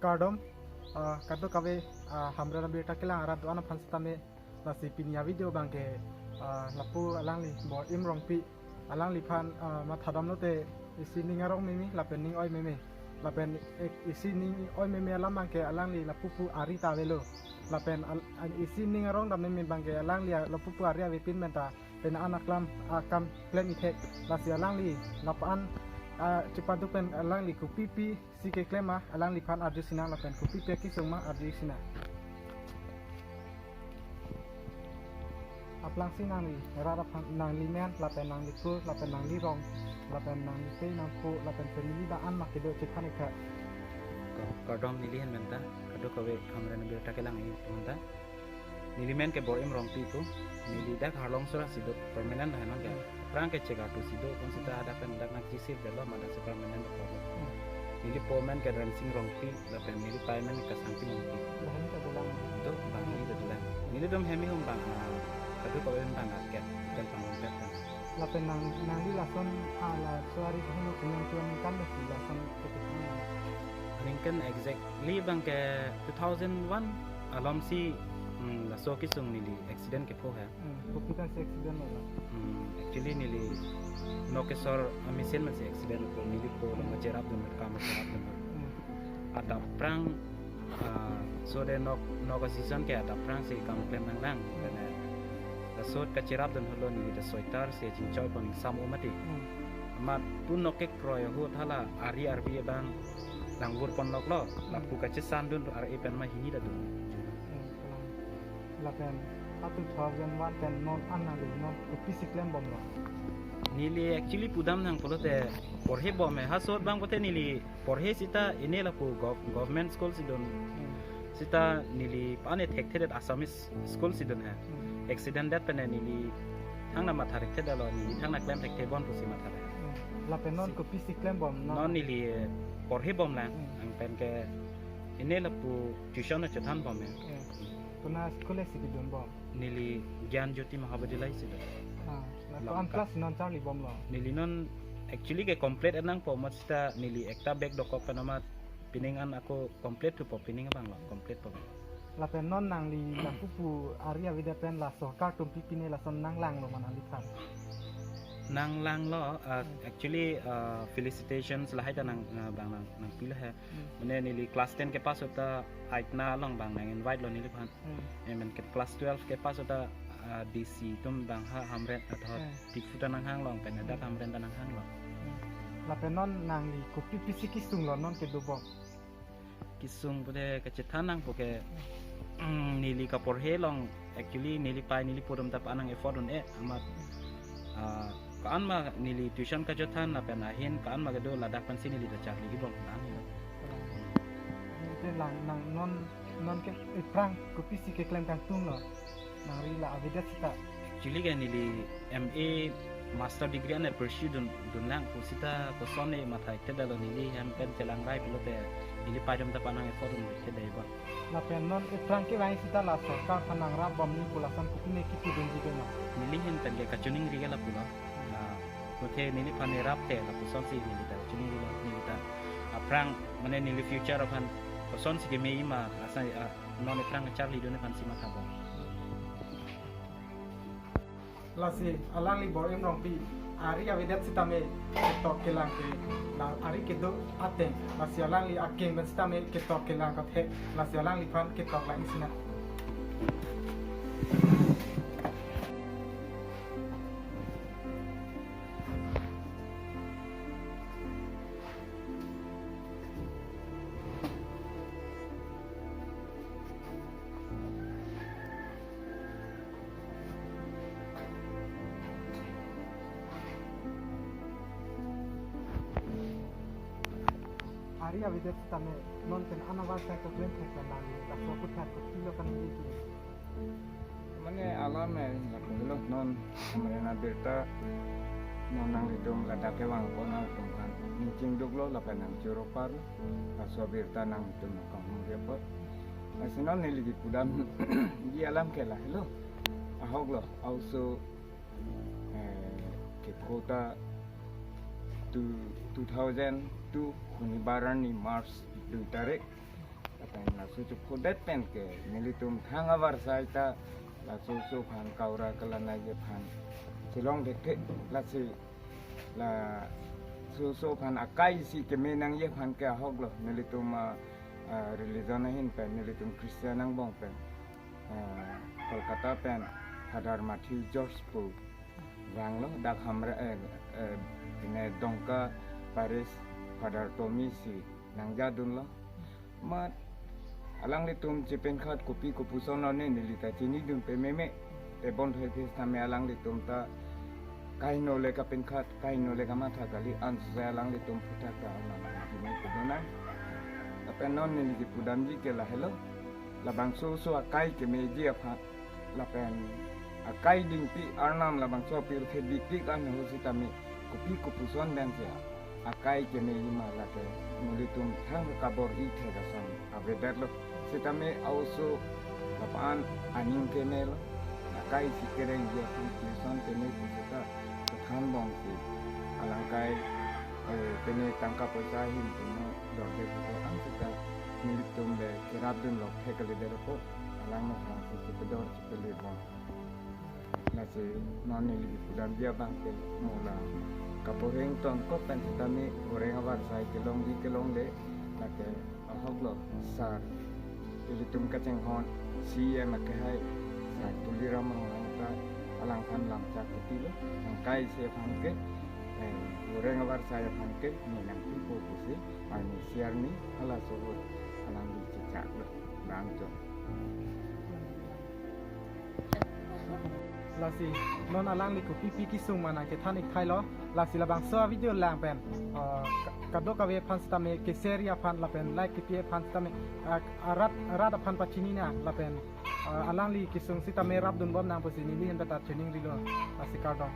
kardom kado kabe Hamren Abirta kelang arat doana pan sitame nasi pinia video bangke lapu alang li Bor-im Rongpi alang li pan mathadam note isi ningarong mimi lapen ning oi mimi lapen isi ning oi mimi alam bangke alang li lapu pu ari tawelo lapen isi ningarong dam mimi bangke alang li lapu pu ari avipin menta pen anak lam akam plan itek nasi alang li lapan cepat tu pen alang li kupipi si ke klema alang li pan arju sinang lapen kupipi ki sungma arju sinang aplang sinang li rara nang li men lapen nang li ku lapen nang li rong lapen nang li pe nang pu lapen family da an makido cekan ikha kardom nilihan menta kado kawe Hamren Abirta kelang ini menta nilimen ke Bor-im Rongpi itu nilidak harlong surah sidut permainan dah nang kan perang ke cegatu sidut kon sita ada kan dak nak jisir belo ada se permainan ko nili pomen ke dancing Rongpi lapen nili paimen ke samping Rongpi lahan ka dalam itu bang nili dalam nili dom hemi hum bang kado kawe bang ket dan bang ket lapen nang li lason ala suari kahunu kuning tuan kan si lason ketika mungkin exactly bang ke 2001 alam si la so kisung nili accident ke po hai bukan si accident lah actually nili no ke sor mesin masih accident ko nili po lo majerap dun ka majerap dun ada prang so de no ko season ke ada prang si kam klem nang nang la so ka cerap dun holo nili da soitar se chinchoy pon sam umati amat pun no ke kroy ho thala ari arbi bang langbur pon lok lo lapu ka cesan dun ari pen ma hini da dun lapen 2001 pen non anali non physical bom lo nili actually pudam nang polote porhe bom ha sot bang pote nili porhe sita ine lapu government school sidon sita nili pane thekthedet assamese school sidon ha accident dat pen nili thang na matharik the dalo nili thang na klem thekte bon pusi mathare lapen non ko physical bom non nili porhe bom lang ang pen ke ine lapu tuition na chathan bom me kuna sekolah sikidun bom nili Gyan Jyoti Mahavidyalay sidon an kelas non charli bom lo nili non actually ke complete enang po masta nili ekta bag dokop panamat piningan aku complete tu po pining bang lo complete po lapen non nang li laku pu area vida pen la so ka tum pipine la son nang lang lo mana litan nang lang lo actually felicitations lah hai nang bang nang pila hai mane nili class 10 ke pas hota aitna long bang nang invite lo nili pan men ke class 12 ke pas hota DC tum bang ha Hamren athot tifuta nang hang long pen ada Hamren nang hang long lapen non nang li ko pipi sikisung lo non ke do bom kisung bude ke cethanang poke nili ka porhe long actually nili pai nili podom tap anang effort on amat kaan ma nili tuition ka jothan na pen ahin kaan ma gedo ladak pan sini li da charli gi bom nang ni lang nang non ke prang ko pisi ke klem kan tung lo nang ri la avidat sita actually ke nili MA master degree ane pursue dun lang pusita ko sonne mathai te dalo nili ham pen telang rai pilote nili padam ta panang effort dun te dai ba lapen non prang ke wai sita la so ka panang ra bom ni pulasan kupine kitu dun ji na nili hin pen ke kachuning ri la pula kote nili panerap te la puson si nili ta chuning ri nili ta prang mane nili future apan puson si ke mei ma asa non prang charli dun pan si matha bom lasi alang li Bor-im Rongpi ari avidat sitame ketok kelang ke na ari kedo ateng lasi alang li akeng ben sitame ketok kelang ka the lasi alang li pan ketok la isina ari avidat sitame non pen anawal sa ko klem thek la la so ko thak ko tilo kan ni ki mane alam lo non Hamren Abirta non nang hidung ladak ke wang kona tongkan nicing duglo la panang Europar aso Abirta nang hidung kang repot asinon nili di pudam di alam ke la lo ahog lo also ke kota 2002 kunibaran ni Mars 2 tarik lapen la suju podet pen ke nilitum thanga warsai ta la susu phan kaura kalana je phan silong dek la si la susu phan akai si ke menang ye phan ke hok lo nilitum religion hin pen nilitum Christian ang bong pen Kolkata pen Hadar Matthew George Pool Rang lo dak hamre ini dongka Paris Hadar Tommy si nang jadun lo mat alang litum cipen khat kopi kopuson lo ne nilita cini dun pe meme te bon thoi phes tame alang litum ta kai no le ka pen khat kai no le ka ma tha kali an sa alang litum phuta ka na ni pudona apen non ni di pudam ji ke la hello la bang so akai ke meji apa la pen akai ding pi arnam la bang so pil ke di pi kan ho sitame kopi kopuson dan sia akai ke meji ma la ke mulitum thang kabor I the da sam avedar lo sitame also kapan aning ke ne lo akai sikereng je kopuson te ne kita than bong si alangkai tene tangka poisa hin tuno dorje ko ang kita mulitum de kerabdun lo thekale de ko alang no thang si pedor chipele bon nasi non ni pudam dia bang ke mola kaporeng ton ko pen sitame goreng awar sai kelong le lake ahoglo sar ilitum kaceng hon si emak hai sa tulira mang ta alang kan lam cak lo ang kai se pangke goreng awar sai pangke ni nang tu ko si ani siar ni ala sohot alang di cicak lo bang jo lasi non alang li ko pipi kisung mana ke than ik thai lo lasi labang so video lang pen kaddo ka we phan stame ke seria phan la pen like ke phan stame arat phan pachini na la pen alang li kisung sitame rab dun bom nang posini ni hen beta training rilo lasi kardong